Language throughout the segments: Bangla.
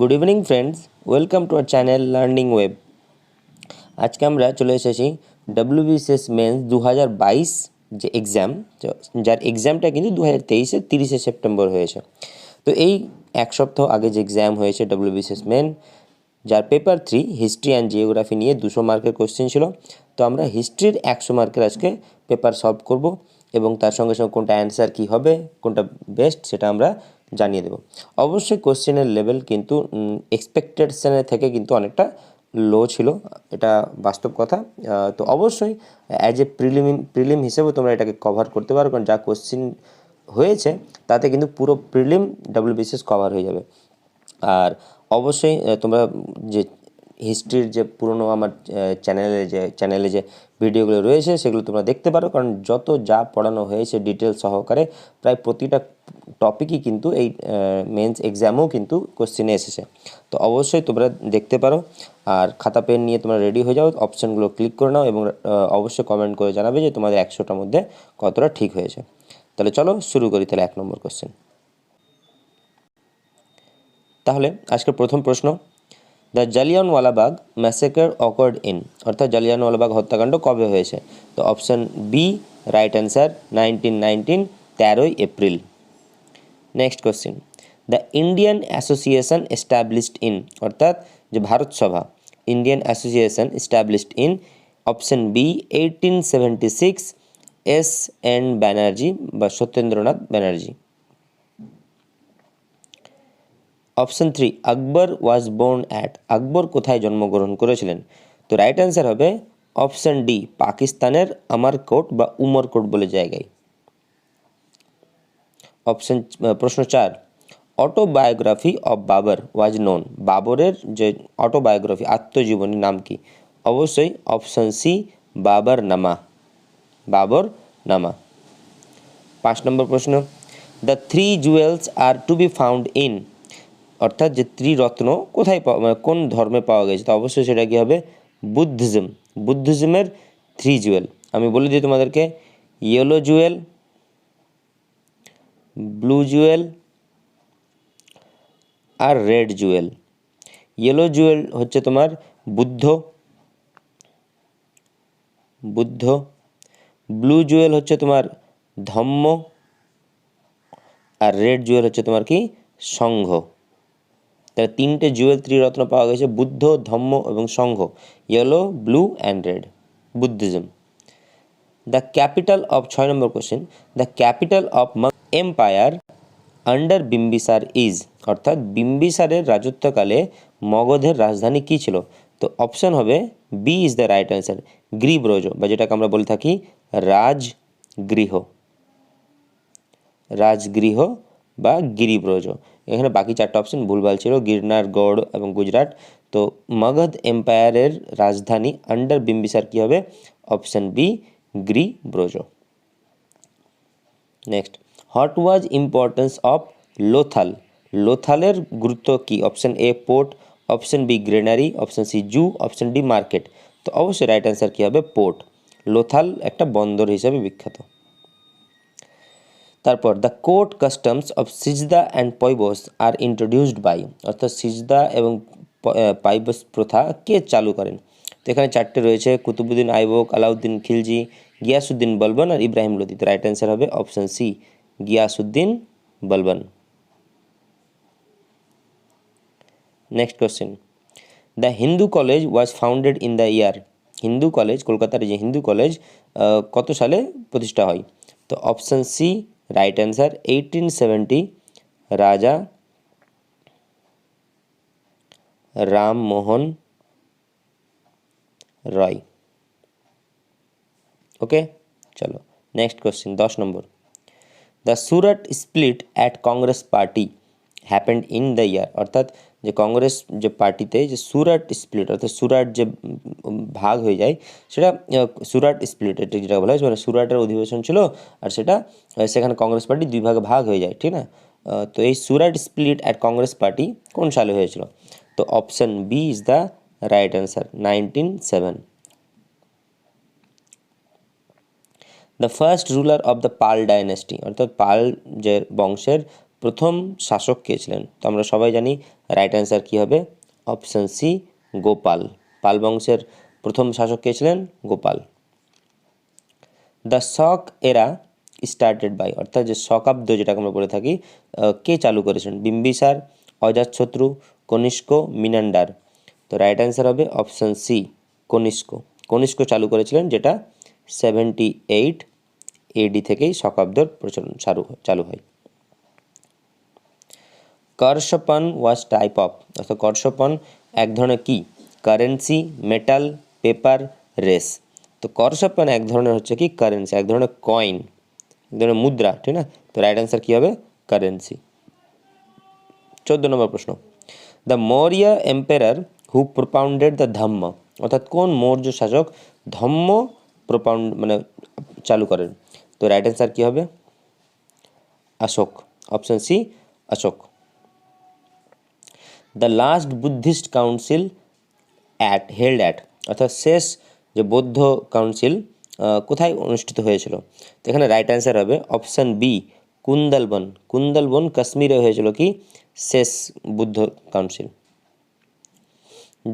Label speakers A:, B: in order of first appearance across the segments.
A: Good evening friends, welcome to our channel learning web. আজকে আমরা চলে এসেছি ডব্লিউবিসিএস মেন্স 2022 যে এক্সাম, যার এক্সামটা কিন্তু 2023-এর 30শে সেপ্টেম্বর হয়েছে। তো এই এক সপ্তাহ আগে যে এক্সাম হয়েছে ডব্লিউবিসিএস মেন, যার পেপার 3 হিস্ট্রি অ্যান্ড জিওগ্রাফি নিয়ে 200 মার্কের কোশ্চেন ছিল। তো আমরা হিস্ট্রির 100 মার্কের আজকে পেপার সলভ করব এবং তার সঙ্গে সঙ্গে কোনটা অ্যান্সার কী হবে, কোনটা বেস্ট, সেটা আমরা জানিয়ে দেব। অবশ্যই কোশ্চেনের লেভেল কিন্তু এক্সপেকটেশনের থেকে কিন্তু অনেকটা লো ছিল, এটা বাস্তব কথা। তো অবশ্যই অ্যাজ এ প্রিলিম হিসেবেও তোমরা এটাকে কভার করতে পারো, কারণ যা কোশ্চেন হয়েছে তাতে কিন্তু পুরো প্রিলিম ডব্লিউবিসিএস কভার হয়ে যাবে। আর অবশ্যই তোমরা যে হিস্ট্রির যে পুরনো আমার চ্যানেলে যে ভিডিওগুলো রয়েছে সেগুলো তোমরা দেখতে পারো, কারণ যত যা পড়ানো হয়েছে ডিটেল সহকারে প্রায় প্রতিটা টপিকই কিন্তু এই মেন্স এক্সামেও কিন্তু কোশ্চেনে এসেছে। তো অবশ্যই তোমরা দেখতে পারো, আর খাতা পেন নিয়ে তোমরা রেডি হয়ে যাও, অপশানগুলো ক্লিক করে নাও এবং অবশ্যই কমেন্ট করে জানাবে যে তোমাদের 100টার মধ্যে কতটা ঠিক হয়েছে। তাহলে চলো শুরু করি তাহলে 1 নম্বর কোশ্চেন। তাহলে আজকের প্রথম প্রশ্ন, the Jallianwala Bagh massacre occurred in, অর্থাৎ জালিয়ানওয়ালাবাগ হত্যাকাণ্ড কবে হয়েছে? তো অপশান বি রাইট অ্যান্সার 1919, 13ই April. Next question, the Indian association established in, অর্থাৎ যে Bharat Sabha Indian association established in, option B 1876, S N Banerjee বা Satyendranath Banerjee. Option 3 Akbar was born at, Akbar কোথায় জন্মগ্রহণ করেছিলেন? তো রাইট অ্যান্সার হবে অপশান ডি পাকিস্তানের আমরকোট বা উমরকোট বলে জায়গায়। প্রশ্ন 4, autobiography of Babur was known, বাবরের যে অটোবায়োগ্রাফি আত্মজীবনীর নাম কি? অবশ্যই অপশান সি বাবর নামা, বাবর নামা। 5 নম্বর প্রশ্ন, the 3 jewels are to be found in, অর্থাৎ যে ত্রিরত্ন কোথায় কোন ধর্মে পাওয়া গেছে? তো অবশ্যই সেটা কী হবে? বুদ্ধিজম, বুদ্ধিজমের 3 জুয়েল আমি বলে দিই তোমাদেরকে, ইয়েলো জুয়েল, ব্লু জুয়েল আর রেড জুয়েল। ইয়েলো জুয়েল হচ্ছে তোমার বুদ্ধ, ব্লু জুয়েল হচ্ছে তোমার ধম্ম, আর রেড জুয়েল হচ্ছে তোমার কি? সংঘ। তাহলে 3টে জুয়েল ত্রিরত্ন পাওয়া গেছে, বুদ্ধ, ধম্ম এবং Sangha, yellow, blue and red, Buddhism. The capital of 6 number question, the capital of empire under Bimbisara is, অর্থাৎ বিম্বিসারের রাজত্বকালে মগধের রাজধানী কী ছিল? তো অপশান হবে B is the right answer, গ্রীব্রজ, বা যেটাকে আমরা বলে থাকি রাজগৃহ, রাজগৃহ বা গিরিব্রজ। এখানে বাকি 4টা অপশন ভুলভাল ছিল, গিরনার, গড় এবং গুজরাট। তো মগধ এম্পায়ারের রাজধানী আন্ডার বিম্বিসার কী হবে? অপশান বি গিরিব্রজ। Next, what was importance of Lothal, লোথালের গুরুত্ব কী? Option A port, option B granary, option C zoo, option D market. তো অবশ্যই রাইট অ্যান্সার কী হবে? পোর্ট। লোথাল একটা বন্দর হিসাবে বিখ্যাত। তারপর দ্য কোর্ট কাস্টমস অফ সিজদা অ্যান্ড পয়বস আর ইন্ট্রোডিউসড বাই, অর্থাৎ সিজদা এবং পাইবস প্রথা কে চালু করেন? তো এখানে 4টে রয়েছে, কুতুবুদ্দিন আইবক, আলাউদ্দিন খিলজি, গিয়াসুদ্দিন বলবন আর ইব্রাহিম লোদি। তো রাইট অ্যান্সার হবে option C Ghiyasuddin Balban. Next question, the Hindu college was founded in the year, Hindu college, কলকাতার যে হিন্দু কলেজ কত সালে প্রতিষ্ঠা হয়? তো অপশান সি রাইট অ্যান্সার 1870, রাজা রামমোহন রয়। ওকে, চলো next question 10 number, the Surat split at Congress party happened in the ইয়ার, অর্থাৎ যে কংগ্রেস যে পার্টিতে যে সুরাট স্প্লিট, অর্থাৎ সুরাট যে ভাগ হয়ে যায় সেটা সুরাট স্প্লিট, এটা যেটা বলা হয় মানে সুরাটের অধিবেশন ছিল আর সেটা সেখানে কংগ্রেস পার্টি 2 ভাগে ভাগ হয়ে যায়, ঠিক না? তো এই Surat split at Congress party কোন সালে হয়েছিল? তো option B is the right answer 1907। The first ruler of the Pala dynasty, অর্থাৎ পাল যে বংশের প্রথম শাসক কে ছিলেন? তো আমরা সবাই জানি রাইট অ্যান্সার কী হবে? Option C, Gopal. পাল বংশের প্রথম শাসক কে ছিলেন? গোপাল। দ্য শক এরা স্টার্টেড বাই, অর্থাৎ যে শকাব্দ যেটাকে আমরা বলে থাকি, কে চালু করেছেন? বিম্বিসার, অজাতশত্রু, কনিষ্ক, মিনান্ডার। তো রাইট অ্যান্সার হবে অপশান সি, কনিষ্ক। কনিষ্ক চালু করেছিলেন, যেটা 78 AD থেকেই শকাব্দর প্রচলন চালু হয়। করসপন ওয়াজ টাইপ অফ, অর্থাৎ করসপন এক ধরনের কি? Currency, metal, paper, race. তো করসপন এক ধরনের হচ্ছে কি? কারেন্সি, এক ধরনের কয়েন, এক ধরনের মুদ্রা, ঠিক না? তো রাইট অ্যান্সার কী হবে? কারেন্সি। 14 নম্বর প্রশ্ন, the Maurya emperor who propounded the Dhamma, অর্থাৎ কোন মৌর্য শাসক ধম্ম মানে চালু করেন? তো রাইট অ্যান্সার কী হবে? Ashoka. Option C, Ashoka. The last Buddhist council held at, অর্থাৎ শেষ যে বৌদ্ধ কাউন্সিল কোথায় অনুষ্ঠিত হয়েছিল? তো এখানে রাইট অ্যান্সার হবে অপশান বি, কুন্দলবন। কুন্দলবন কাশ্মীরে হয়েছিল কি? শেষ বুদ্ধ কাউন্সিল।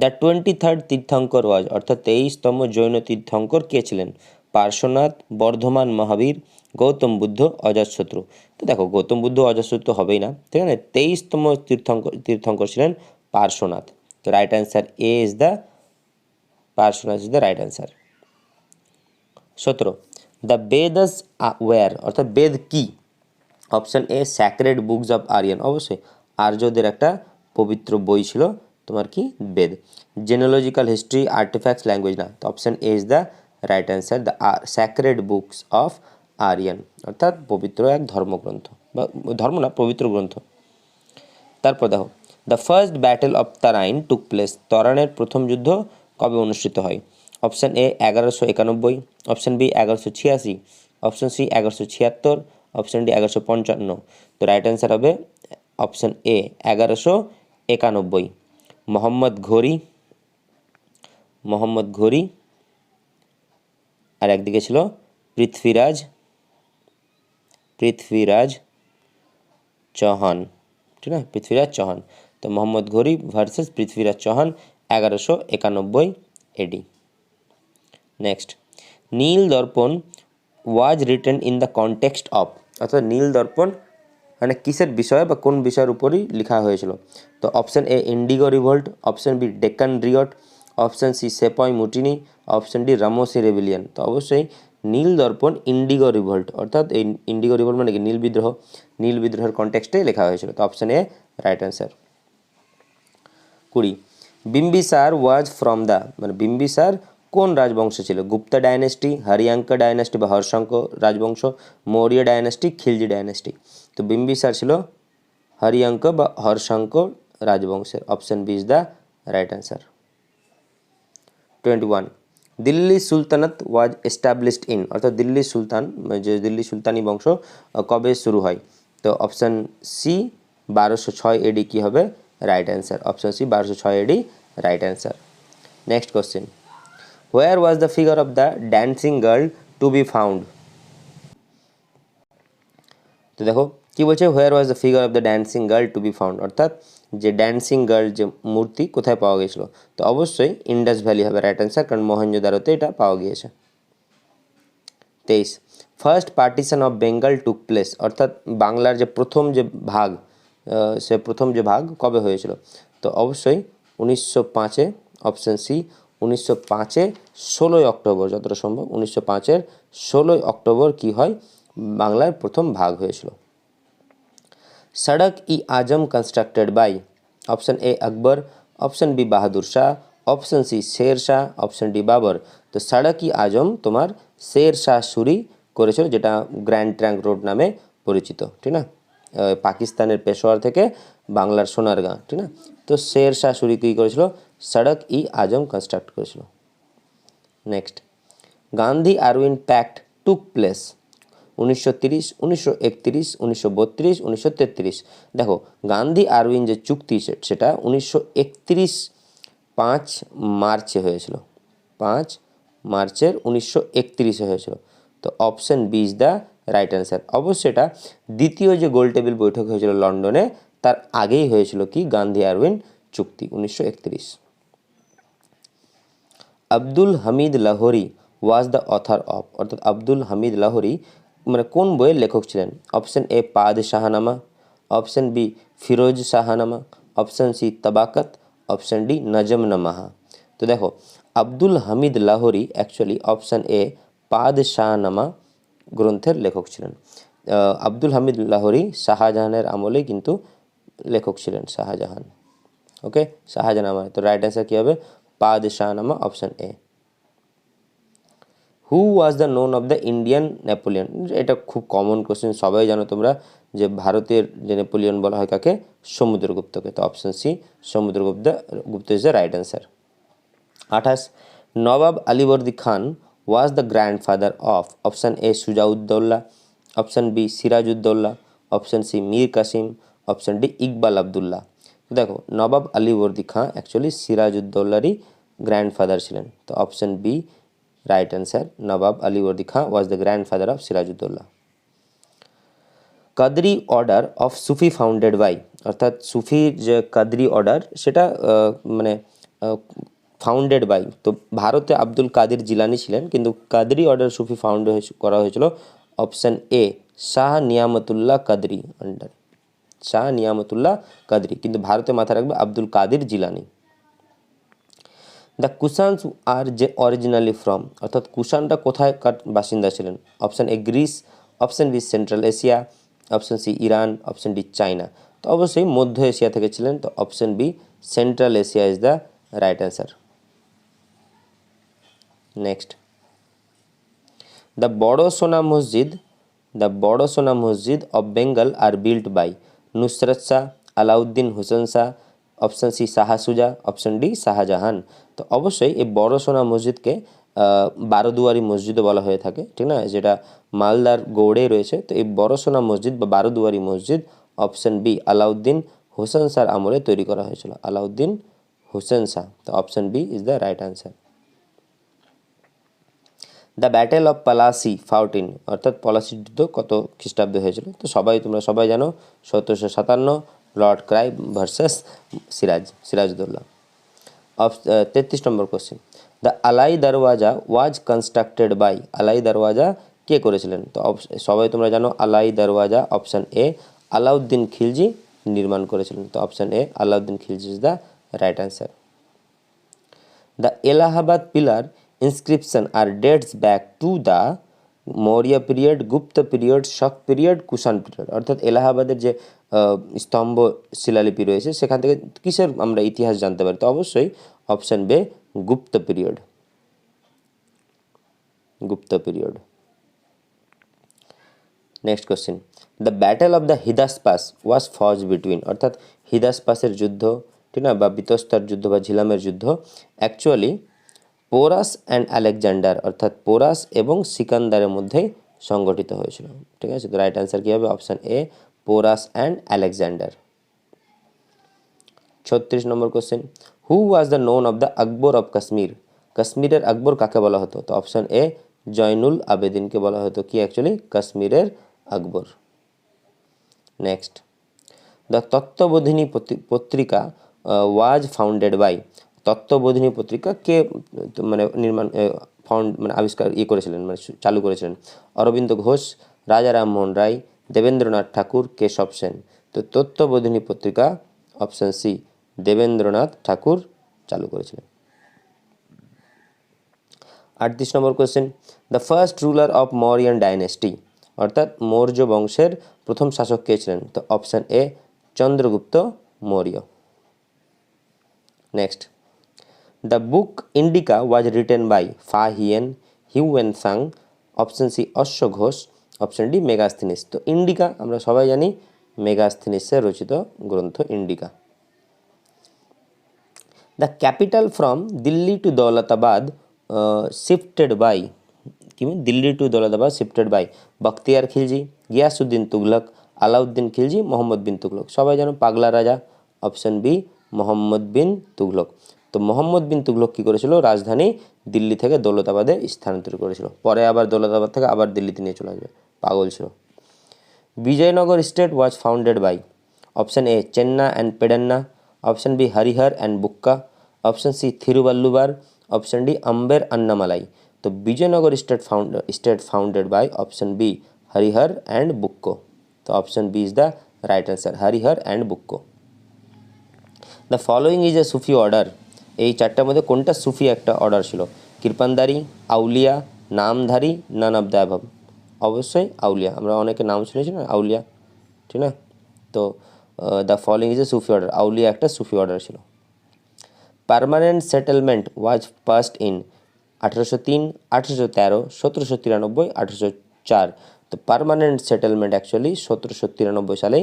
A: দ্য 23rd তীর্থঙ্কর ওয়াজ, অর্থাৎ 23তম জৈন তীর্থঙ্কর কে ছিলেন? পার্শ্বনাথ, বর্ধমান মহাবীর, গৌতম বুদ্ধ, অজাতশত্রু। তো দেখো, গৌতম বুদ্ধ অজাতশত্রু হবেই না, ঠিক আছে? 23তম তীর্থঙ্কর ছিলেন পার্শ্বনাথ। তো right answer A is the Parshvanath is the right answer. 17, the Vedas were, অর্থাৎ বেদ কি? Option A, sacred books of Aryan, অবশ্যই আর্যদের একটা পবিত্র বই ছিল তোমার কি? Veda. Genealogical history, artifacts, language না। তো option A is the right answer, the sacred books of Aryan, অর্থাৎ পবিত্র এক ধর্মগ্রন্থ, বা ধর্ম না, পবিত্র গ্রন্থ। তারপর দেখো, the first battle of Tarain took place, তরানের প্রথম যুদ্ধ কবে অনুষ্ঠিত হয়? Option A 1191, option B 1186, option C 1176, option D 1155। তো রাইট অ্যান্সার হবে অপশান এ 1191। মোহাম্মদ ঘোরি আর একদিকে ছিল পৃথ্বীরাজ চৌহান, ঠিক না? পৃথ্বীরাজ চৌহান। তো Mohammad Ghori versus Prithviraj Chauhan, 1191 AD। Next, Neel Darpan was written in the context of, অর্থাৎ নীল দর্পণ মানে কিসের বিষয়ে বা কোন বিষয়ের উপরই লেখা হয়েছিল? তো option A, indigo revolt, option B, Deccan riot, option C, sepoy mutiny, option D, Ramosi rebellion. তো অবশ্যই নীল দর্পণ ইন্ডিগো রিভোল্ট, অর্থাৎ এই ইন্ডিগো রিভোল্ট মানে কি? নীল বিদ্রোহের কনটেক্সটে লেখা হয়েছিল। তো option A right answer. 20, Bimbisara was from the, মানে বিম্বিসার কোন রাজবংশ ছিল? গুপ্তা ডাইনেস্টি, হরিয়াঙ্ক ডাইনেস্টি বা হর্ষাঙ্ক রাজবংশ, মৌর্য ডাইনেস্টি, খিলজি ডাইনেস্টি। তো বিম্বিসার ছিল হরিয়াঙ্ক বা হর্ষাঙ্ক রাজবংশের। Option B is the right answer. 21, Delhi sultanate was established in, অর্থাৎ দিল্লি সুলতানি বংশ কবে শুরু হয়? তো অপশান সি 1206 AD কি হবে? Right answer. Option C 1206 AD right answer. Next question, where was the figure of the dancing girl to be found? তো দেখো কি বলছে, where was the figure of the dancing girl to be found, অর্থাৎ যে ড্যান্সিং গার্ল যে মূর্তি কোথায় পাওয়া গিয়েছিল? তো অবশ্যই ইন্ডাস ভ্যালি হবে রাইট অ্যান্সার, কারণ মহেঞ্জোদারোতে এটা পাওয়া গিয়েছে। 23, first partition of Bengal took place, অর্থাৎ বাংলার যে প্রথম যে ভাগ কবে হয়েছিল? তো অবশ্যই 1905-এ, অপশান সি 1905-এ 16ই অক্টোবর, যতটা সম্ভব 1905-এর 16ই অক্টোবর কি হয়? বাংলার প্রথম ভাগ হয়েছিল। Sadak e Azam constructed by, option A Akbar, option B Bahadur Shah, option C Sher Shah, option D Babur. তো সড়ক ই আজম তোমার শের শাহ সুরি করেছিল, যেটা গ্র্যান্ড ট্রাঙ্ক রোড নামে পরিচিত, ঠিক না? পাকিস্তানের পেশোয়ার থেকে বাংলার সোনারগাঁ, ঠিক না? তো শের শাহ সুরি কী করেছিল? সড়ক ই আজম কনস্ট্রাক্ট করেছিল। Next, Gandhi Irwin pact took place 1930, 1931, 1932, 1933। দেখো, গান্ধী আরউইন যে চুক্তি সেটা 1931 5 মার্চে হয়েছিল, 5 মার্চের 1931-এ হয়েছিল। তো option B is the right answer. অবশ্যই এটা দ্বিতীয় যে গোল টেবিল বৈঠক হয়েছিল লন্ডনে, তার আগেই হয়েছিল কি গান্ধী আরউইন চুক্তি 1931। আব্দুল হামিদ লাহোরি ওয়াজ দ্য অথার অফ, অর্থাৎ আব্দুল হামিদ লাহোরি মানে কোন বইয়ের লেখক ছিলেন? Option A Padshahnama, option B Firoz Shahnama, option C Tabaqat, option D Najmnamah. তো দেখো Abdul Hamid Lahori actually option A Padshahnama গ্রন্থের লেখক ছিলেন। আব্দুল হামিদ লাহোরি শাহজাহানের আমলে কিন্তু লেখক ছিলেন, শাহজাহান। ওকে, শাহজাহান আমলে। তো রাইট অ্যান্সার কী হবে? পাদ Shahnama, option A. Who was the known of the Indian Napoleon? এটা খুব কমন কোশ্চেন, সবাই জানো তোমরা যে ভারতের যে নেপোলিয়ন বলা হয় কাকে? সমুদ্রগুপ্তকে। তো option C Samudragupta Gupta is the right answer. 28 Nawab Alivardi Khan was the grandfather of? Option A Shujauddaula, option B Sirajuddaula, option C Mir Qasim, option D Iqbal Abdullah. দেখো নবাব আলীবর্দী খাঁ অ্যাকচুয়ালি সিরাজউদ্দৌলারই গ্র্যান্ডফাদার ছিলেন। তো option B right answer, Nawab Alivardi Khan was the grandfather of Sirajuddaula. Qadri order of Sufi founded by? অর্থাৎ সুফির যে কাদরি অর্ডার সেটা মানে ফাউন্ডেড বাই, তো ভারতে আব্দুল কাদের জিলানি ছিলেন, কিন্তু কাদরি অর্ডার সুফি ফাউন্ড করা হয়েছিল option A Shah Niyamatullah Qadri under, Shah Niyamatullah Qadri, কিন্তু ভারতে মাথায় রাখবে আব্দুল কাদের জিলানি। দ্য কুষাণস আর যে অরিজিনালি ফ্রম? অর্থাৎ কুষাণটা কোথায়কার বাসিন্দা ছিলেন? Option A Greece, option B Central Asia, option C Iran, option D China. তো অবশ্যই মধ্য এশিয়া থেকে ছিলেন। তো option B Central Asia is the right answer. Next, the Bada Sona Masjid, the Bada Sona Masjid of Bengal R built by? Nusrat Shah, Alauddin Hussain Shah, option C Shah Shuja, option D Shahjahan. তো অবশ্যই এই বড় সোনা মসজিদকে বারোদুয়ারি মসজিদও বলা হয়ে থাকে, ঠিক না, যেটা মালদার গৌড়ে রয়েছে। তো এই বড় সোনা মসজিদ বা বারোদুয়ারি মসজিদ অপশন বি আলাউদ্দিন হোসেন শাহর আমলে তৈরি করা হয়েছিল, আলাউদ্দিন হোসেন শাহ। তো option B is the right answer. The battle of Plassey fought in, অর্থাৎ পলাশির যুদ্ধ কত খ্রিস্টাব্দে হয়েছিল? তো তোমরা সবাই জানো 1757, lord Clive versus Sirajuddaula. 33 number question, the Alai Darwaza was constructed by? আলাই দরওয়াজা কে করেছিলেন? তো সবাই তোমরা জানো আলাই দরওয়াজা অপশন এ আলাউদ্দিন খিলজি নির্মাণ করেছিলেন। তো option A Alauddin Khilji is the right answer. The Allahabad pillar inscription are dates back to the Maurya period, Gupta period, shock period, Kushan period. অর্থাৎ এলাহাবাদের যে স্তম্ভ শিলালিপি রয়েছে সেখান থেকে কিসের আমরা ইতিহাস জানতে পারি? তো অবশ্যই option B Gupta period, Gupta period. Next question, the battle of the Hydaspes was fought between? অর্থাৎ হিদাসপাসের যুদ্ধ, ঠিক না, বা বিতস্তার যুদ্ধ বা ঝিলামের যুদ্ধ অ্যাকচুয়ালি পোরাস অ্যান্ড আলেকজান্ডার, অর্থাৎ পোরাস এবং সিকান্দারের মধ্যে সংগঠিত হয়েছিল, ঠিক আছে। তো রাইট অ্যান্সার কী হবে? Option A porous and Alexander. 36 number question, who was the known of the Akbar of Kashmir? কাশ্মীরের আকবর কাকে বলা হতো? তো অপশান এ জয়নুল আবেদিনকে বলা হতো কি অ্যাকচুয়ালি কাশ্মীরের আকবর। নেক্সট, দ্য তত্ত্ববোধিনী পত্রিকা ওয়াজ ফাউন্ডেড বাই? তত্ত্ববোধিনী পত্রিকা কে আবিষ্কার করেছিলেন, মানে চালু করেছিলেন? অরবিন্দ ঘোষ, রাজা রামমোহন রায়, দেবেন্দ্রনাথ ঠাকুর, কেশব সেন। তো তত্ত্ববোধিনী পত্রিকা অপশন সি দেবেন্দ্রনাথ ঠাকুর চালু করেছিলেন। 38 number question, the first ruler of Mauryan dynasty? অর্থাৎ মৌর্য বংশের প্রথম শাসক কে ছিলেন? তো option A Chandragupta Maurya. Next, the book Indica was written by? Fa Hien, Hiuen Tsang, option C অশ্ব ঘোষ, অপশন ডি মেগাস্থিনিস। তো ইন্ডিকা আমরা সবাই জানি মেগাস্থিনিসের রচিত গ্রন্থ Indica. The capital from Delhi to Daulatabad shifted by? কি Delhi to Daulatabad shifted by? Bakhtiyar Khilji, Ghiyasuddin Tughlaq, Alauddin Khilji, Mohammad bin Tughlaq. সবাই জানো পাগলা রাজা, অপশন বি মোহাম্মদ বিন তুগলক। তো মোহাম্মদ বিন তুগলক কী করেছিল? রাজধানী দিল্লি থেকে দৌলতাবাদে স্থানান্তর করেছিল, পরে আবার দৌলতাবাদ থেকে আবার দিল্লিতে নিয়ে চলে আসবে, পাগল ছিল। Vijayanagara state was founded by? Option A Chenna and Pedanna, option B Harihara and Bukka, option C Thiruvalluvar, option D Amber Annamalai. तो Vijayanagara state founded by option B Harihara and Bukka. तो option B is the right answer, Harihara and Bukka. The following is a Sufi order, এই চারটার মধ্যে কোনটা সুফি একটা অর্ডার ছিল? কৃপানদারি, আউলিয়া, নামধারী, নান অফ দ্য অ্যাবভ। অবশ্যই আউলিয়া, আমরা অনেকে নাম শুনেছি না আউলিয়া, ঠিক না? তো the following is a Sufi order, Auliya একটা সুফি অর্ডার ছিল। Permanent settlement was passed in 1803, 1813, 1793, 1804। তো পার্মানেন্ট সেটেলমেন্ট অ্যাকচুয়ালি 1793 সালে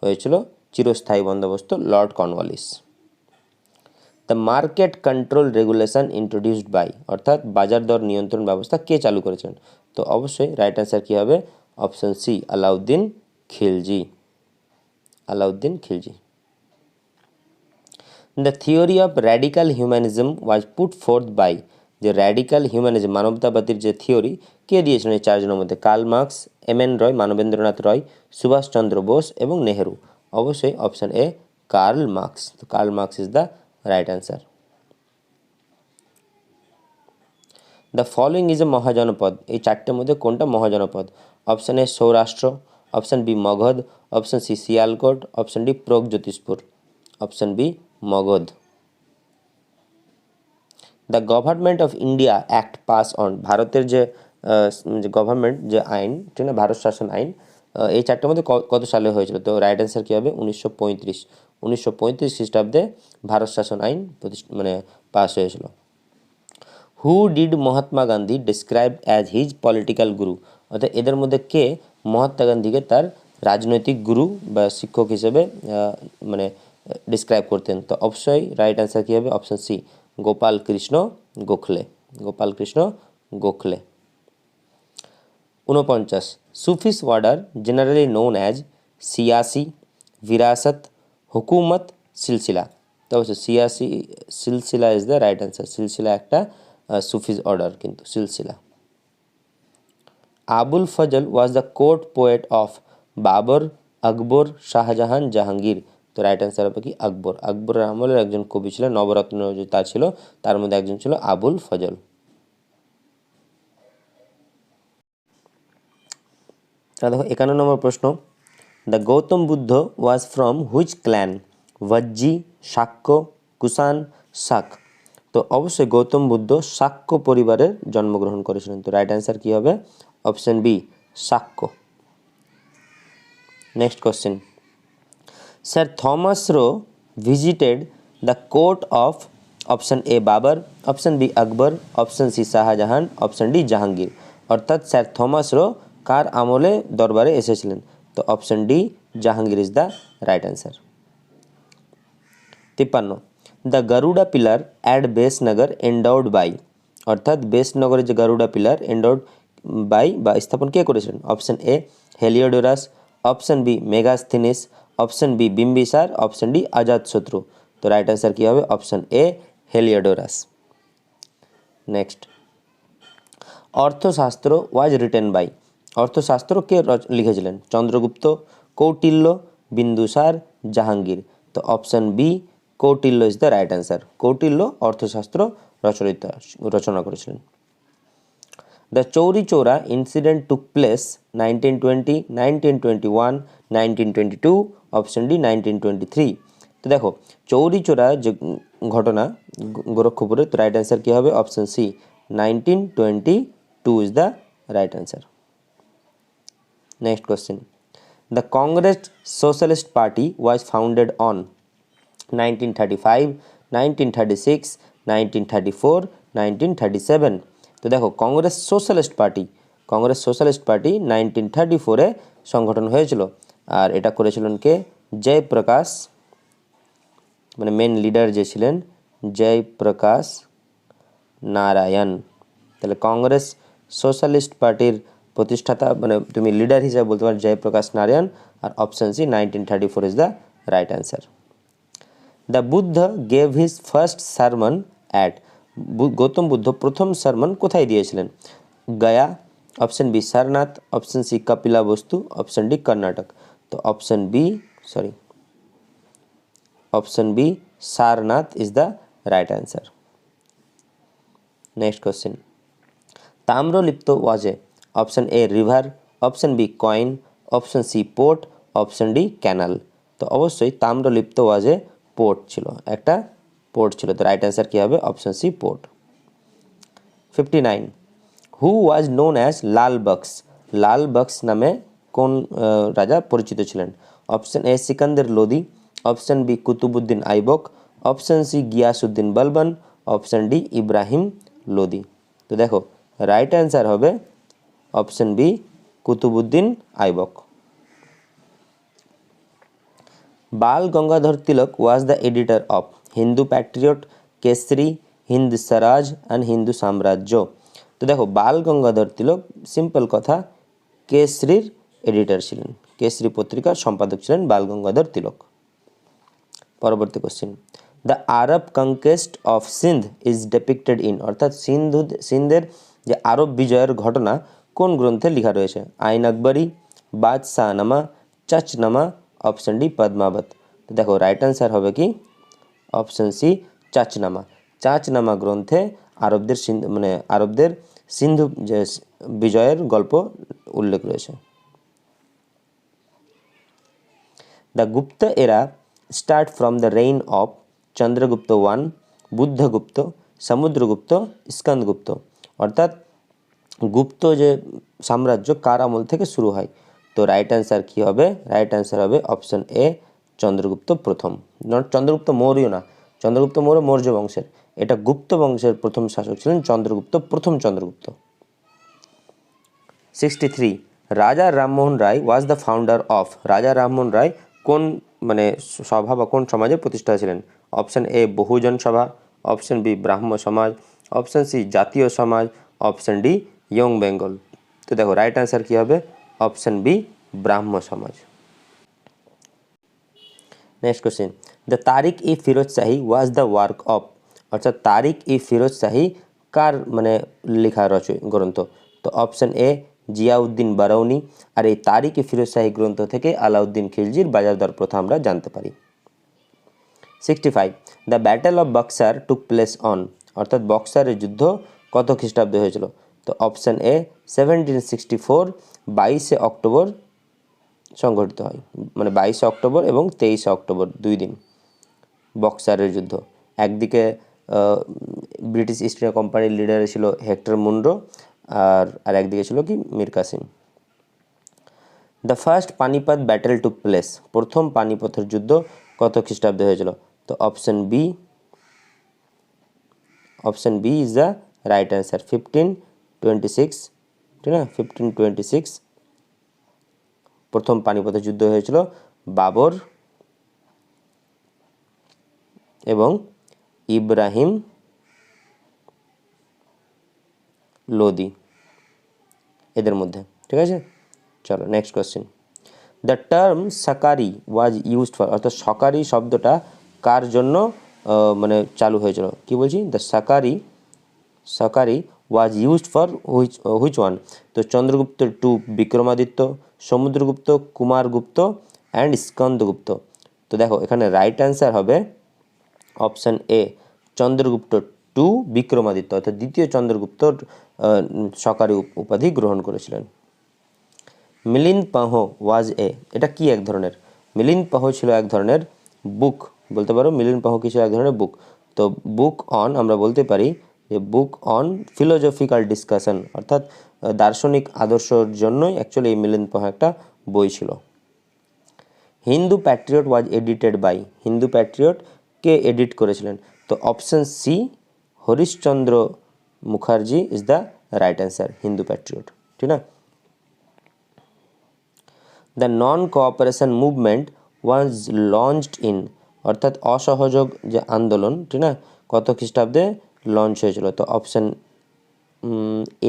A: হয়েছিল, চিরস্থায়ী বন্দোবস্ত Lord Cornwallis. The market control regulation introduced by, অর্থাৎ বাজার দর নিয়ন্ত্রণ ব্যবস্থা কে চালু করেছেন? তো অবশ্যই রাইট অ্যান্সার কী হবে? Option C Alauddin Khilji, Alauddin Khilji. The theory of radical humanism was put forth by, যে র্যাডিক্যাল হিউম্যানিজম মানবতাবাদীর যে থিওরি কে দিয়েছিলেন এই চারজনের মধ্যে? Karl Marx, M N. Roy, Manabendranath Roy, Subhash Chandra Bose এবং নেহেরু। অবশ্যই অপশন এ কার্ল মার্কস। তো Karl Marx is the right answer. The following is a Mahajanapada, এই চারটের মধ্যে কোনটা Mahajanapada? Option A Saurashtra, option B Magadha, option C Sialkot, option D Pragjyotishpur. Option B Magadha. The government of India act pass on, ভারতের যে গভর্নমেন্ট যে আইন, ঠিক না, ভারত শাসন আইন, এই চারটের মধ্যে কত সালে হয়েছিল? তো রাইট অ্যান্সার কী হবে? 1935 খ্রিস্টাব্দে ভারত শাসন আইন মানে পাস হয়েছিল। Who did Mahatma Gandhi describe as his political গুরু, অর্থাৎ এদের মধ্যে কে মহাত্মা গান্ধীকে তার রাজনৈতিক গুরু বা শিক্ষক হিসেবে মানে ডিসক্রাইব করতেন? তো অবশ্যই রাইট অ্যান্সার কী হবে? Option C Gopal Krishna Gokhale, Gopal Krishna Gokhale. 49 Sufis order generally known as Siyasi, Virasat, Hukumat, Silsila. তো অবশ্যই সিয়াসি সিলসিলা ইজ দ্য রাইট অ্যান্সার, সিলসিলা একটা সুফিজ অর্ডার কিন্তু সিলসিলা। Abul Fazl was the court poet of Babur, Akbar, Shah Jahan, Jahangir. তো রাইট অ্যান্সার হবে কি আকবর, আকবরের আমলের একজন কবি ছিলেন, নবরত্ন যে তার ছিল তার মধ্যে একজন ছিল আবুল ফজল। দেখো 51 নম্বর প্রশ্ন, the Gautam Buddha was from which clan? Vajji, Shakya, Kushan, Shaka. তো অবশ্যই গৌতম বুদ্ধ শাক্য পরিবারের জন্মগ্রহণ করেছিলেন। তো রাইট অ্যান্সার কী হবে? Option B Shakya. Next question, sir Thomas Roe visited the court of, option A Babur, option B Akbar, option C Shah Jahan, option D Jahangir. অর্থাৎ স্যার থমাস রো কার আমলে দরবারে এসেছিলেন? তো option D Jahangir is the right answer. 53 the Garuda pillar at Besnagar endowed by, অর্থাৎ বেসনগরের যে গারুডা পিলার এন্ডাউড বাই বা স্থাপন কে করেছিলেন? Option A Heliodorus, option B Megasthenes, option B Bimbisara, option D Ajatashatru. তো রাইট অ্যান্সার কী হবে? Option A Heliodorus. Next, Arthashastra was written by, Arthashastra কে লিখেছিলেন? চন্দ্রগুপ্ত, কৌটিল্য, বিন্দুসার, জাহাঙ্গীর। তো option B Kautilya is the right answer, Kautilya Arthashastra রচনা করেছিলেন। The Chauri Chaura incident took place 1920, 1921, 1922, option D 1923। তো দেখো চৌরি চৌরা যে ঘটনা গোরক্ষপুরে, তো রাইট অ্যান্সার কী হবে? Option C 1922 is the right answer. Next question, the Congress socialist party was founded on 1935, 1936, 1934, 1937। তো দেখো কংগ্রেস সোশ্যালিস্ট পার্টি 1934-এ সংগঠন হয়েছিল, আর এটা করেছিলেন কে? জয়প্রকাশ, মানে মেন লিডার যে ছিলেন জয়প্রকাশ নারায়ণ। তাহলে কংগ্রেস সোশ্যালিস্ট পার্টির প্রতিষ্ঠাতা মানে তুমি লিডার হিসেবে বলতে পারো জয়প্রকাশ নারায়ণ, আর option C 1934 is the right answer. The Buddha gave his first sermon at, Gautam Buddha প্রথম সারমন কোথায় দিয়েছিলেন? Gaya, option B Sarnath, option C Kapilavastu, option D Karnataka. তো option B option B Sarnath is the right answer. Next question, Tamralipta was a, option A river, option B coin, option C port, option D canal. तो अवश्य ताम्रलिप्तो वाज ए पोर्ट छिलो, एकटा पोर्ट छिलो। तो राइट आंसर क्या होबे? Option C port. 59, who was known as Lal Baksh, Lal Baksh नामे कौन राजा परिचित छिलेन? Option A Sikandar Lodi, option B Qutbuddin Aibak, option C Ghiyasuddin Balban, option D Ibrahim Lodi. तो देखो राइट आंसर होबे option B Qutbuddin Aibak. Bal Gangadhar Tilak was the editor of Hindu patriot, Kesari, Hind Swaraj and Hindu Samrajya. तो देखो बाल गंगाधर तिलक सिम्पल कथा केसरीर एडिटर छिलेन, केसरी पत्रिकार सम्पादक छिलेन बाल गंगाधर तिलक। परवर्ती question, the Arab conquest of Sindh is depicted in, अर्थात सिंधेर जे आरब विजयर घटना कोन ग्रंथे लिखा रयेछे? आईन আকবরী, बादशाहनामा, चाचनामा, ऑप्शन डी पद्मावत। तो देखो राइट आंसर होबे कि ऑप्शन सी चाचनामा। चाचनामा ग्रंथे आरबदेर सिंध माने आरबदेर सिंधु जे विजयर गल्प उल्लेख रयेछे। द गुप्त era start from the rain of Chandragupta one, Budhagupta, Samudragupta, Skandagupta. अर्थात गुप्त जे साम्राज्य कार आमल थेके शुरू हय। तो राइट आंसर कि होबे? राइट आंसर होबे ऑप्शन ए चंद्रगुप्त प्रथम। नट चंद्रगुप्त मौर्य ना, चंद्रगुप्त मौर्य मौर्य वंशेर, एटा गुप्त वंशेर प्रथम शासक छिलेन चंद्रगुप्त प्रथम Chandragupta. 63, Raja Rammohan Roy was the फाउंडार of, Raja Rammohan Roy कोन माने सभा बा कोन समाजेर प्रतिष्ठा छिलेन? ऑप्शन ए बहुजन सभा, ऑप्शन बी ब्राह्म समाज, ऑप्शन सी जातीय समाज, ऑप्शन डी यंग बेंगल। तो देखो राइट आंसर कि होबे? ऑप्शन बी ब्राह्म समाज। नेक्स्ट क्वेश्चन, द तारिक इ फिरोज शाही वाज द वर्क ऑफ, अर्थात तारिक इ फिरोज शाही कार माने लिखा ग्रंथ? तो ऑप्शन ए जियाउद्दीन बाराउनी। और ये तारिक इ फिरोज शाही ग्रंथ थेके आलाउद्दीन खिलजिर बाजारदर प्रथा आमरा जानते पारी। 65, the battle of Berkshire took place on, अर्थात बक्सारेर युद्ध कत ख्रिस्टाब्दे हयेछिलो? तो ऑप्शन ए 1764 22 अक्टोबर संघटित है, मैं 22 अक्टोबर और 23 अक्टोबर दुई दिन बक्सारेर युद्ध। एक दिके ब्रिटिश ईस्ट इंडिया कोम्पानिर लिडार छिलो हेक्टर मुनरो और एक दिके छिलो कि Mir Qasim. The first Panipat battle took place, प्रथम पानीपथेर युद्ध कत ख्रिस्टाब्दे हयेछिलो? तो option B is the right answer 1526, ठीक है 1526 प्रथम पानीपथेर युद्ध हयेछिलो बाबर एवं इब्राहिम लोदी एদের মধ্যে, ঠিক আছে। চলো next question, the term Sakari was used for, অর্থাৎ সকারি শব্দটা কার জন্য মানে চালু হয়েছিল? কি বলছি? The Sakari was used for which one? তো চন্দ্রগুপ্ত টু বিক্রমাদিত্য, সমুদ্রগুপ্ত, কুমারগুপ্ত অ্যান্ড স্কন্দগুপ্ত। তো দেখো এখানে রাইট অ্যান্সার হবে option A Chandragupta two Vikramaditya, অর্থাৎ দ্বিতীয় চন্দ্রগুপ্ত সকারি উপাধি গ্রহণ করেছিলেন। মিলিন্দ পাহ ওয়াজ এ, এটা কি এক ধরনের? মিলিন্দ পাহ ছিল এক ধরনের বুক, বলতে পারো মিলিন্দ পাহ কি ছিল এক ধরনের বুক। তো বুক অন আমরা বলতে পারি যে বুক অন ফিলোজফিক্যাল ডিসকাশন, অর্থাৎ দার্শনিক আদর্শের জন্যই অ্যাকচুয়ালি এই মিলিন্দ পাহ একটা বই ছিল। Hindu Patriot was edited by, Hindu Patriot কে এডিট করেছিলেন? তো option C Harishchandra Mukherjee is the right answer, Hindu Patriot, ঠিক না। The non cooperation movement was launched in, অর্থাৎ অসহযোগ যে আন্দোলন, ঠিক না, কত খ্রিস্টাব্দে লঞ্চ হয়েছিল? তো option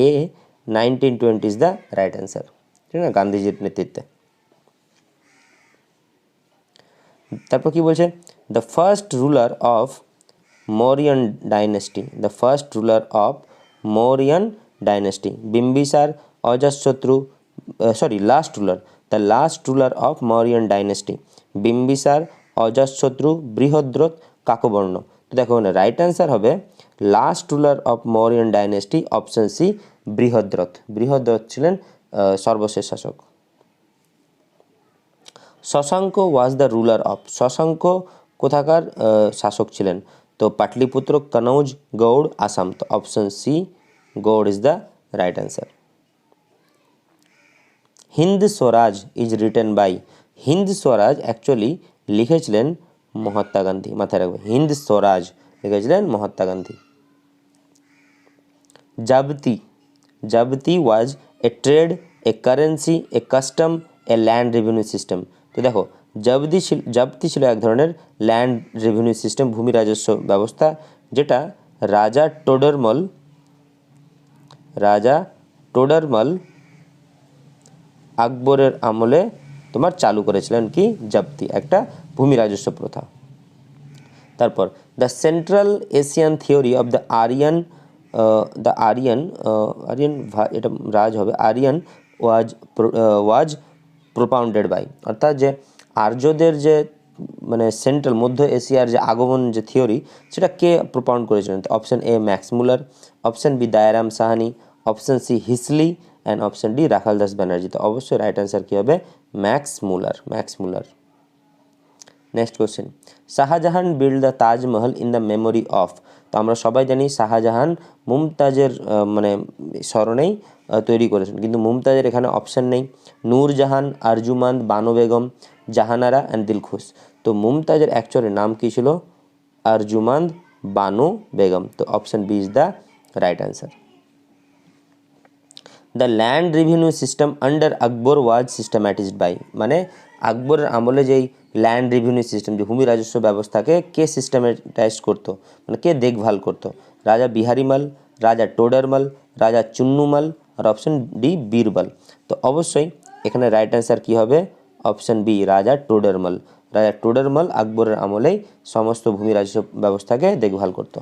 A: A 1920 is the right answer, ঠিক না, গান্ধীজির নেতৃত্বে। তারপর কি বলছে? The first ruler of Mauryan dynasty, the first ruler of Mauryan dynasty, Bimbisara, Ajatashatru, sorry last ruler, the last ruler of Mauryan dynasty, Bimbisara, Ajatashatru, Brihadratha, Kakavarna. তো দেখো না রাইট অ্যান্সার হবে last ruler of Mauryan dynasty, option C Brihadratha. Brihadratha ছিলেন সর্বশেষ শাসক। Shashanka was the ruler of, Shashanka কোথাকার শাসক ছিলেন? তো পাটলিপুত্র, কনৌজ, গৌড়, আসাম। তো option C Gauda is the right answer. Hind Swaraj is written by, Hind Swaraj actually লিখেছিলেন মহাত্মা গান্ধী, মাথায় রাখবে হিন্দ স্বরাজ লিখেছিলেন Mahatma Gandhi. Zabti, Zabti was a trade, a currency, a custom, a land revenue system. তো দেখো জাবতি ছিল এক ধরনের ল্যান্ড রেভিনিউ সিস্টেম, ভূমি রাজস্ব ব্যবস্থা, যেটা রাজা টোডরমল আকবরের আমলে তোমার চালু করেছিলেন কি জাবতি, একটা ভূমি রাজস্ব প্রথা। তারপর the central Asian theory of the Aryan এটা রাজ হবে, আরিয়ান ওয়াজ প্রোপাউন্ডেড বাই, অর্থাৎ যে আর্যদের যে মানে সেন্ট্রাল মধ্য এশিয়ার যে আগমন যে থিওরি, সেটা কে প্রোপাউন্ড করেছিলেন? Option A Max Muller, option B Dayaram Sahni, option C Hisley and option D Rakhal Das Banerjee. তো অবশ্যই রাইট অ্যান্সার কী হবে? Max Muller. Next question, Shah Jahan build the Taj Mahal in the memory of. তো আমরা সবাই জানি শাহজাহান মুমতাজের মানে স্মরণেই তৈরি করেছেন, কিন্তু মুমতাজের এখানে অপশান নেই। নূরজাহান, আরজুমান্দ, বানু বেগম, জাহানারা অ্যান্ড দিলখুশ। তো মুমতাজের অ্যাকচুয়ালি নাম কী ছিল? আরজুমান্দ বানু বেগম। তো option B is the right answer. The land revenue system under Akbar was systematized by, মানে আকবরের আমলে যেই ল্যান্ড রেভিনিউ সিস্টেম, যে ভূমি রাজস্ব ব্যবস্থাকে কে সিস্টেমেটাইজ করতো, মানে কে দেখভাল করতো? রাজা বিহারিমাল, রাজা টোডরমল, রাজা চুন্নুমাল, আর অপশন ডি বীরবল। তো অবশ্যই এখানে রাইট অ্যান্সার কী হবে? অপশন বি রাজা টোডরমল। রাজা টোডরমল আকবরের আমলেই সমস্ত ভূমি রাজস্ব ব্যবস্থাকে দেখভাল করতো।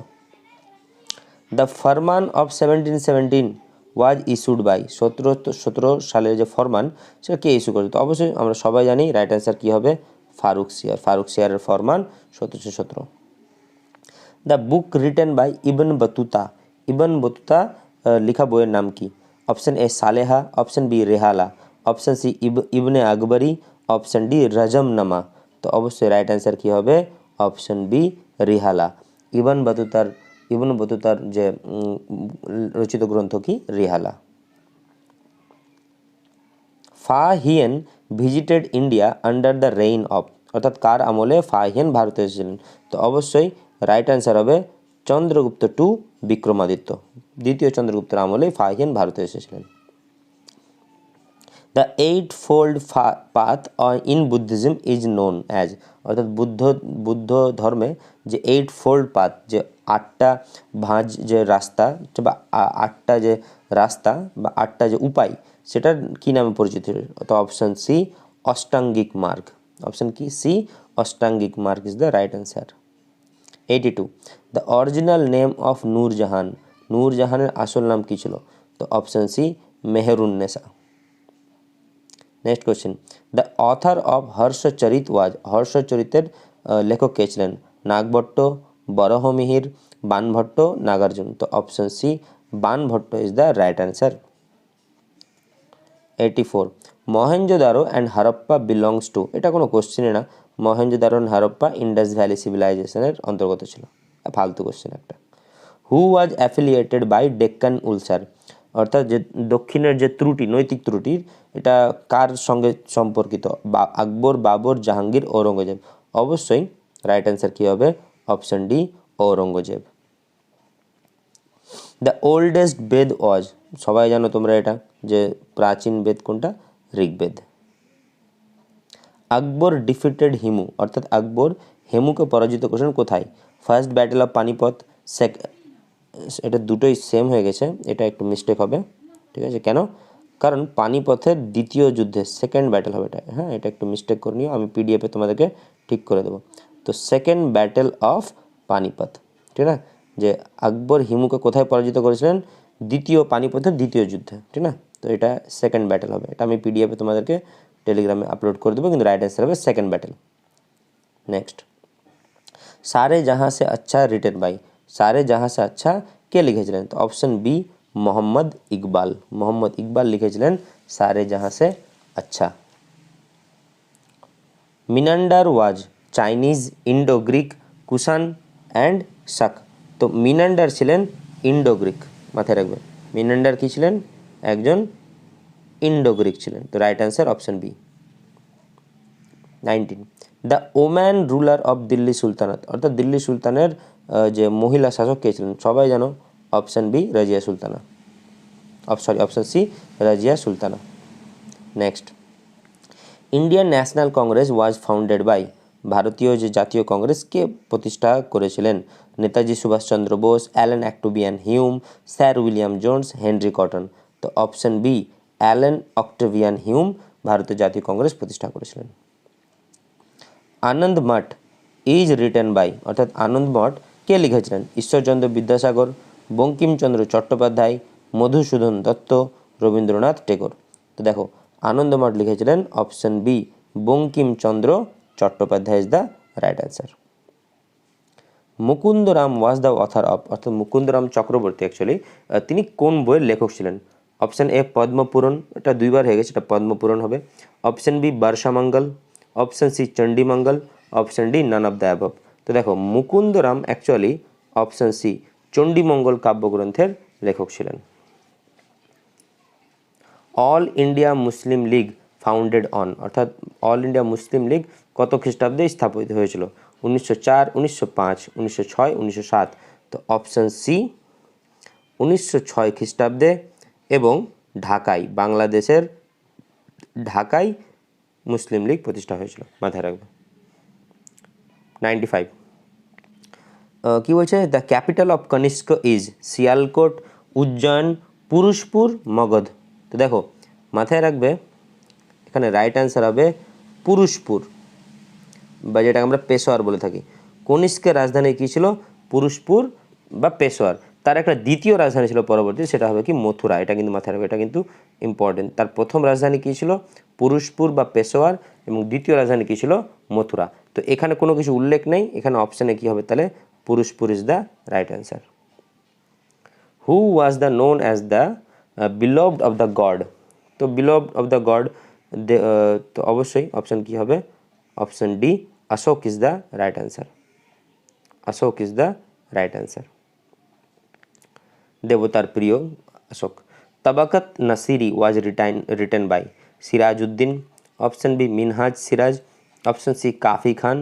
A: দ্য ফরমান অফ 1717 ওয়াজ ইস্যুড বাই, 1717 সালের যে ফরমান সেটা কে ইস্যু করেছে? তো অবশ্যই আমরা সবাই জানি রাইট অ্যান্সার কী হবে? ফারুক সিয়ারের ফরমান 1717। The book written by Ibn Battuta লিখা বইয়ের নাম কি? অপশন এ সালেহা, option B Rihla, option C ইবনে আকবরী, অপশন ডি রজমনামা। তো অবশ্যই রাইট অ্যান্সার কী হবে? Option B Rihla. ইবন বতুতার যে রচিত গ্রন্থ কি? Rihla. Fa Hien visited India under the reign of, অর্থাৎ কার আমলে ফা হিয়েন ভারতে এসেছিলেন? তো অবশ্যই রাইট অ্যান্সার হবে চন্দ্রগুপ্ত টু বিক্রমাদিত্য, দ্বিতীয় চন্দ্রগুপ্তের আমলেই ফা হিয়েন ভারতে এসেছিলেন। The eight fold path in Buddhism is known as, অর্থাৎ বুদ্ধ ধর্মে যে এইট ফোল্ড পাথ, যে আটটা ভাঁজ যে রাস্তা বা আটটা যে রাস্তা বা আটটা যে উপায়, সেটার কী নামে পরিচিত? তো অপশান সি অষ্টাঙ্গিক মার্গ। অপশান কি? C Ashtangika Marga is the right answer. 82, the original name of Nur Jahan, নূরজাহানের আসল নাম কী ছিল? তো option C Mehrunnisa. Next question, the author of Harshacharita was, হর্ষচরিতের লেখক কে ছিলেন? নাগভট্ট, বরহমিহির, বানভট্ট, নাগার্জুন। তো option C Banabhatta is the right answer. 84, Mohenjodaro and Harappa belongs to, এটা কোনো কোশ্চেনে না, Mohenjodaro and Harappa Indus valley সিভিলাইজেশনের অন্তর্গত ছিল, ফালতু কোশ্চেন একটা। Who was affiliated by Deccan উলসার, অর্থাৎ যে দক্ষিণের যে ত্রুটি, নৈতিক ত্রুটির, এটা কার সঙ্গে সম্পর্কিত? আকবর, বাবর, জাহাঙ্গীর, ঔরঙ্গজেব। অবশ্যই রাইট অ্যান্সার কী হবে? Option D Aurangzeb. The oldest Veda was, সবাই জানো তোমরা এটা, যে প্রাচীন বেদ কোনটা? ঋগ্বেদ। আকবর ডিফিটেড হিমু, অর্থাৎ আকবর হেমুকে পরাজিত করেছেন কোথায়? ফার্স্ট ব্যাটেল অফ পানিপথ, এটা দুটোই সেম হয়ে গেছে, এটা একটু মিস্টেক হবে, ঠিক আছে? কেন? কারণ পানিপথের দ্বিতীয় যুদ্ধে সেকেন্ড ব্যাটেল হবে এটা, হ্যাঁ, এটা একটু মিস্টেক করে নিও, আমি পিডিএফে তোমাদেরকে ঠিক করে দেবো। তো সেকেন্ড ব্যাটেল অফ পানিপথ, ঠিক না? যে আকবর হিমুকে কোথায় পরাজিত করেছিলেন? দ্বিতীয় পানিপথের দ্বিতীয় যুদ্ধে, ঠিক না? তো এটা সেকেন্ড ব্যাটেল হবে, এটা আমি পিডিএফে তোমাদেরকে টেলিগ্রামে আপলোড করে দেবো, কিন্তু রাইট অ্যান্সার হবে সেকেন্ড ব্যাটেল। নেক্সট, সারে জাহাঁ সে আচ্ছা রিটেন বাই, সারে জাহাঁ সে আচ্ছা কে লিখেছিলেন? তো অপশন বি মোহাম্মদ ইকবাল, মোহাম্মদ ইকবাল লিখেছিলেন সারে জাহাঁ সে আচ্ছা। Menander was Chinese, Indo Greek, Kushan and শাক। তো মিনান্ডার ছিলেন ইন্ডো গ্রিক, মাথায় রাখবেন মিনান্ডার কী ছিলেন? একজন ইন্ডো গ্রিক ছিলেন। তো right answer option B. 19, the woman ruler of Delhi sultanate, অর্থাৎ দিল্লি সুলতানের যে মহিলা শাসক কে ছিলেন? সবাই জানো option B Razia Sultana, option C Razia Sultana. Next, Indian National Congress was founded by, ভারতীয় যে জাতীয় কংগ্রেস কে প্রতিষ্ঠা করেছিলেন? Netaji Subhashchandra Bose, Allan Octavian Hume, sir William Jones, Henry Cotton. তো option B Allan Octavian Hume ভারতীয় জাতীয় কংগ্রেস প্রতিষ্ঠা করেছিলেন। Anand Math is written by, অর্থাৎ আনন্দ মঠ কে লিখেছিলেন? ঈশ্বরচন্দ্র বিদ্যাসাগর, বঙ্কিমচন্দ্র চট্টোপাধ্যায়, মধুসূদন দত্ত, রবীন্দ্রনাথ টেগোর। তো দেখো আনন্দ মঠ লিখেছিলেন option B Bankimchandra Chattopadhyay is the right answer. Mukundaram was the author of, অর্থাৎ মুকুন্দরাম চক্রবর্তী অ্যাকচুয়ালি তিনি কোন বইয়ের লেখক ছিলেন? অপশন এ পদ্মপুরাণ, এটা দুইবার হয়ে গেছে, এটা পদ্মপুরাণ হবে। Option B Barshamangal, option C Chandimangal, option D none of the above. তো দেখো Mukundaram actually option C Chandimangal কাব্যগ্রন্থের লেখক ছিলেন। All India Muslim League founded on, অর্থাৎ অল ইন্ডিয়া মুসলিম লীগ কত খ্রিস্টাব্দে স্থাপিত হয়েছিল? 1904, 1905, 1906, 1907। তো অপশন সি 1906 খ্রিস্টাব্দে এবং ঢাকায়, বাংলাদেশের ঢাকায় মুসলিম লীগ প্রতিষ্ঠা হয়েছিল, মাথায় রাখবে। 95, কী বলছে? The capital of Kanishka is Sialkot, Ujjain, Purushapura, Magadha. তো দেখো মাথায় রাখবে এখানে রাইট অ্যান্সার হবে পুরুষপুর, বা যেটাকে আমরা পেশোয়ার বলে থাকি। কনিষ্কের রাজধানী কী ছিল? পুরুষপুর বা পেশোয়ার। তার একটা দ্বিতীয় রাজধানী ছিল পরবর্তী, সেটা হবে কি মথুরা। এটা কিন্তু মাথায় রাখবে, এটা কিন্তু ইম্পর্টেন্ট। তার প্রথম রাজধানী কী ছিল? পুরুষপুর বা পেশোয়ার, এবং দ্বিতীয় রাজধানী কী ছিল? মথুরা। তো এখানে কোনো কিছু উল্লেখ নেই, এখানে অপশানে কী হবে তাহলে? Purushapura is the right answer. Who was the known as the beloved of the god? তো বিলভড অফ দ্য গড তো অবশ্যই অপশান কী হবে? Option D Ashoka is the right answer, Ashoka is the right answer. দেবতার প্রিয় Ashoka. Tabaqat Nasiri was written by Sirajuddin, option B Minhaj Siraj, option C Khafi Khan,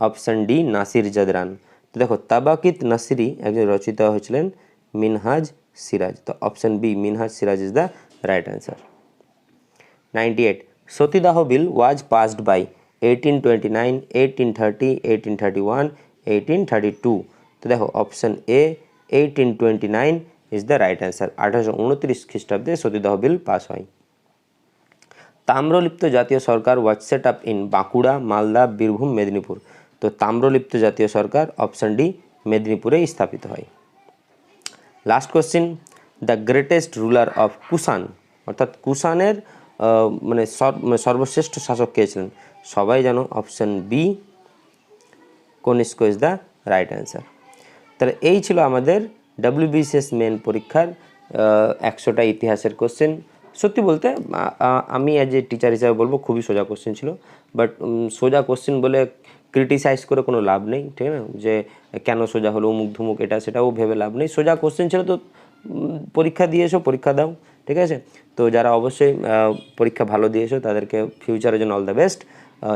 A: option D Nasir Zadran. তো দেখো তাবাকিত নাসিরি একজন রচিত হয়েছিলেন মিনহাজ সিরাজ। তো option B Minhaj Siraj is the right answer. 98, সতীদাহ বিল ওয়াজ পাসড বাই 1829, 1830, 1831, 1832। তো দেখো option A 1829 is the right answer. 1829 খ্রিস্টাব্দে সতীদাহ বিল পাস হয়। Tamralipta Jatiya Sarkar was set up in Bankura, Malda, Birbhum, Medinipur. তো তাম্রলিপ্ত জাতীয় সরকার অপশান ডি মেদিনীপুরে স্থাপিত হয়। Last question, the greatest ruler of Kushan, অর্থাৎ কুষাণের মানে সর্বশ্রেষ্ঠ শাসক কে ছিলেন? সবাই জানো option B Kanishka is the right answer. তাহলে এই ছিল আমাদের WBCS মেন পরীক্ষার 100টা ইতিহাসের কোশ্চেন। সত্যি বলতে আমি অ্যাজ এ টিচার হিসাবে বলবো খুবই সোজা কোশ্চেন ছিল, বাট সোজা কোশ্চেন বলে ক্রিটিসাইজ করে কোনো লাভ নেই, ঠিক না? যে কেন সোজা হলো, উমুক ধুমুক, এটা সেটাও ভেবে লাভ নেই। সোজা কোশ্চেন ছিল তো পরীক্ষা দিয়ে এসো, পরীক্ষা দাও, ঠিক আছে? তো যারা অবশ্যই পরীক্ষা ভালো দিয়ে এসো তাদেরকে ফিউচারের জন্য অল দ্য বেস্ট,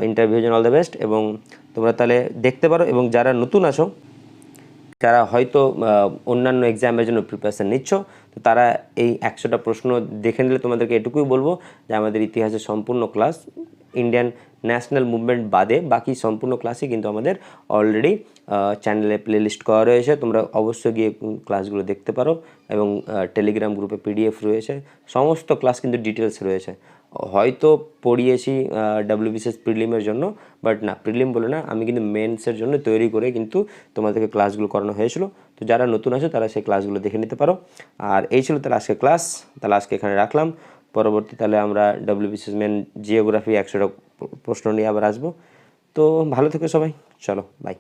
A: ইন্টারভিউর জন্য অল দ্য বেস্ট। এবং তোমরা তাহলে দেখতে পারো, এবং যারা নতুন আসো, যারা হয়তো অন্যান্য এক্সামের জন্য প্রিপারেশান নিচ্ছ, তো তারা এই 100টা প্রশ্ন দেখে নিলে তোমাদেরকে এটুকুই বলবো যে আমাদের ইতিহাসের সম্পূর্ণ ক্লাস, ইন্ডিয়ান ন্যাশনাল মুভমেন্ট বাদে বাকি সম্পূর্ণ ক্লাসই কিন্তু আমাদের অলরেডি চ্যানেলে প্লেলিস্ট করা রয়েছে। তোমরা অবশ্যই গিয়ে ক্লাসগুলো দেখতে পারো, এবং টেলিগ্রাম গ্রুপে PDF রয়েছে, সমস্ত ক্লাস কিন্তু ডিটেলস রয়েছে। হয়তো পড়িয়েছি WBCS প্রিলিমের জন্য, বাট না, প্রিলিম বলে না, আমি কিন্তু মেন্সের জন্য তৈরি করে কিন্তু তোমাদেরকে ক্লাসগুলো করানো হয়েছিল। তো যারা নতুন আছে তারা সেই ক্লাসগুলো দেখে নিতে পারো। আর এই ছিল তাহলে আজকে ক্লাস, তাহলে আজকে এখানে রাখলাম। পরবর্তী তাহলে আমরা WBCS মেন জিওগ্রাফি 100টা প্রশ্ন নিয়ে আবার আসবো। তো ভালো থেকো সবাই, চলো বাই।